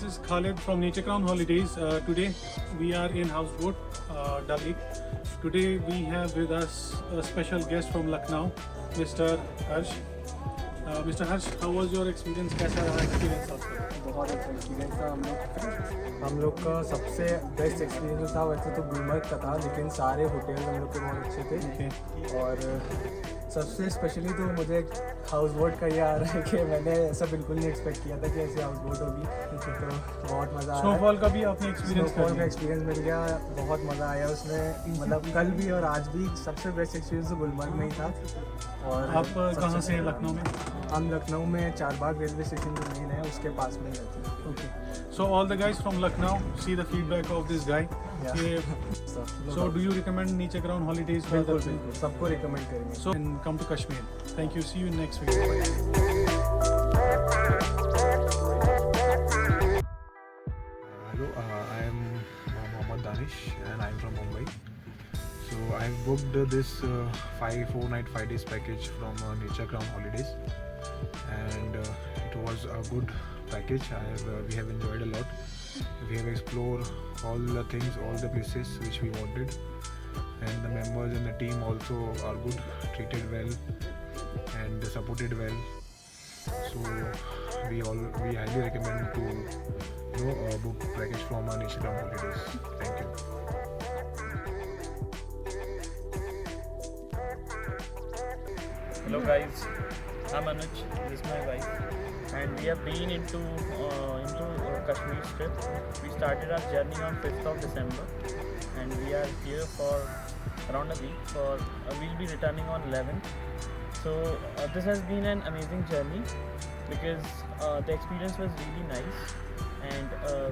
is Khalid from Naturecrown Holidays. Today we are in houseboat, Dal Lake. Today we have with us a special guest from Lucknow, Mr. Harsh. Mr. Harsh, how was your experience? कैसा रहा experience आपका? बहुत अच्छा experience था हम लोग का सबसे बेस्ट एक्सपीरियंस था वैसे तो गुलमर्ग का था, लेकिन सारे होटल हम लोग के बहुत अच्छे थे। और सबसे स्पेशली तो मुझे हाउस बोट का ये आ रहा है कि मैंने ऐसा बिल्कुल नहीं एक्सपेक्ट किया था कि ऐसी हाउस बोट होगी, तो बहुत मज़ा आया। स्नोफॉल का भी आपने एक्सपीरियंस स्नोफॉल का एक्सपीरियंस मिल गया, बहुत मज़ा आया उसमें। मतलब कल भी और आज भी सबसे बेस्ट एक्सपीरियंस तो गुलमर्ग में ही था। और आप कहाँ से हैं लखनऊ में? हम लखनऊ में चारबाग रेलवे स्टेशन जो मेन है उसके पास में रहते हैं। Okay. So all the guys from Lucknow, see the feedback of this guy. Yeah. So do you recommend Naturecrown Holidays? बिल्कुल बिल्कुल सबको रिकमेंड करेंगे। So and come to Kashmir. Thank you. See you in next video. Bye. Hello, I am Mohammad Danish and I am from Mumbai. So I have booked this 4-night 5 days package from Naturecrown Holidays, and it was a good package. We have enjoyed a lot. We have explored all the things, all the places which we wanted, and the members and the team also are good, treated well and supported well. So we highly recommend to book package from Naturecrown Holidays. Thank you. Hello guys, I'm Anuj, this is my wife, and we have been into Kashmir trip. We started our journey on 5th of December and we are here for around a week. We'll be returning on 11th. So this has been an amazing journey because the experience was really nice, and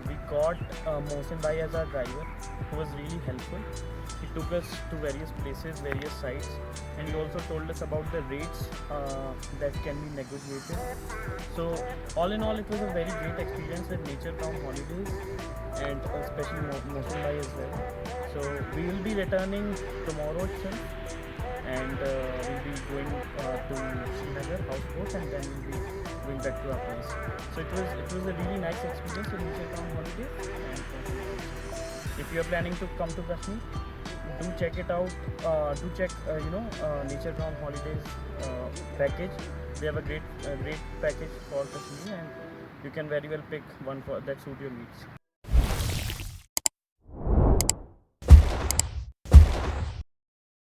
we got Mohsin Bhai as our driver, who was really helpful. He took us to various places, various sites, and he also told us about the rates that can be negotiated. So all in all, it was a very great experience with Naturecrown Holidays, and especially Mohsin Bhai as well. So we will be returning tomorrow itself, and we'll be going to Srinagar houseboat, and then we'll be going back to our place. So it was a really nice experience with Naturecrown Holidays. And if you are planning to come to Kashmir, do check it out. Do check Naturecrown Holidays package. They have a great package for Kashmir, and you can very well pick one that suit your needs.